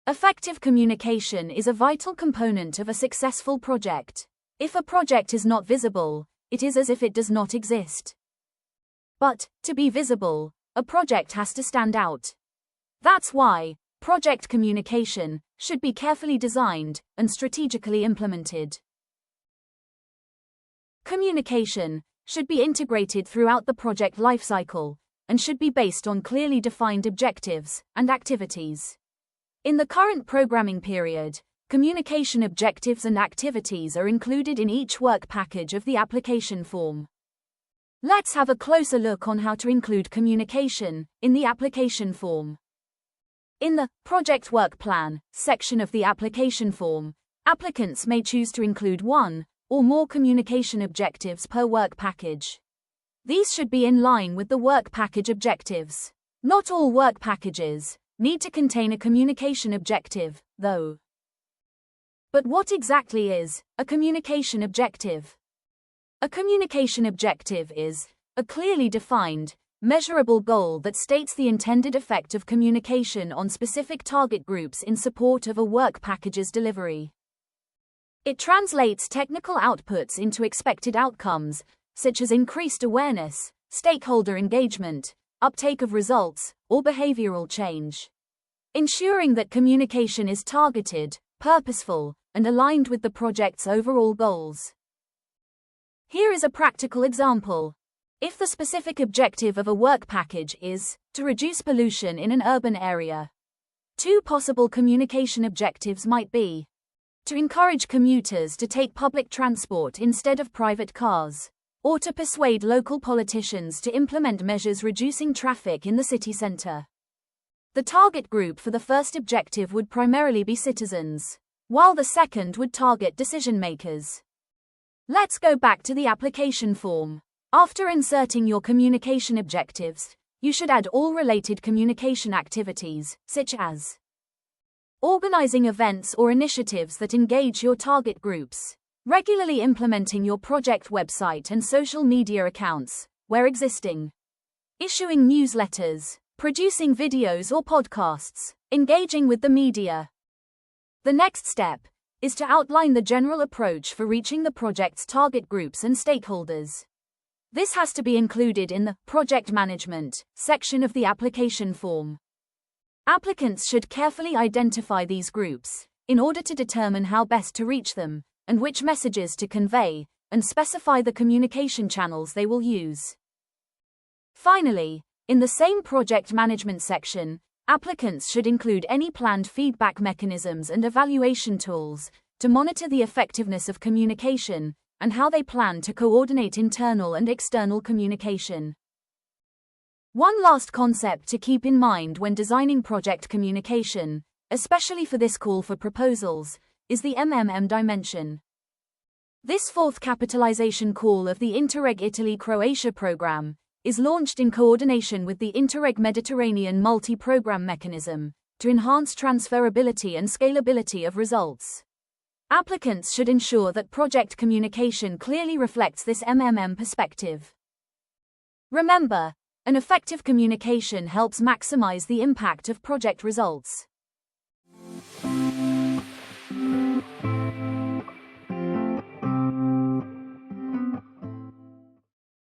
Effective communication is a vital component of a successful project. If a project is not visible, it is as if it does not exist. But, to be visible, a project has to stand out. That's why project communication should be carefully designed and strategically implemented. Communication should be integrated throughout the project lifecycle and should be based on clearly defined objectives and activities. In the current programming period, communication objectives and activities are included in each work package of the application form. Let's have a closer look on how to include communication in the application form. In the Project Work Plan section of the application form, applicants may choose to include one or more communication objectives per work package. These should be in line with the work package objectives. Not all work packages need to contain a communication objective, though. But what exactly is a communication objective? A communication objective is a clearly defined, measurable goal that states the intended effect of communication on specific target groups in support of a work package's delivery. It translates technical outputs into expected outcomes, such as increased awareness, stakeholder engagement, uptake of results, or behavioral change. Ensuring that communication is targeted, purposeful, and aligned with the project's overall goals. Here is a practical example. If the specific objective of a work package is to reduce pollution in an urban area, two possible communication objectives might be to encourage commuters to take public transport instead of private cars, or to persuade local politicians to implement measures reducing traffic in the city centre. The target group for the first objective would primarily be citizens, while the second would target decision makers. Let's go back to the application form. After inserting your communication objectives, you should add all related communication activities, such as organizing events or initiatives that engage your target groups, regularly implementing your project website and social media accounts, where existing, issuing newsletters, producing videos or podcasts, engaging with the media. The next step is to outline the general approach for reaching the project's target groups and stakeholders. This has to be included in the Project Management section of the application form. Applicants should carefully identify these groups in order to determine how best to reach them and which messages to convey, and specify the communication channels they will use. Finally, in the same Project Management section, applicants should include any planned feedback mechanisms and evaluation tools to monitor the effectiveness of communication and how they plan to coordinate internal and external communication. One last concept to keep in mind when designing project communication, especially for this call for proposals, is the dimension. This fourth capitalization call of the Interreg Italy-Croatia program is launched in coordination with the Interreg Mediterranean multi-program mechanism to enhance transferability and scalability of results. Applicants should ensure that project communication clearly reflects this perspective. Remember, an effective communication helps maximize the impact of project results.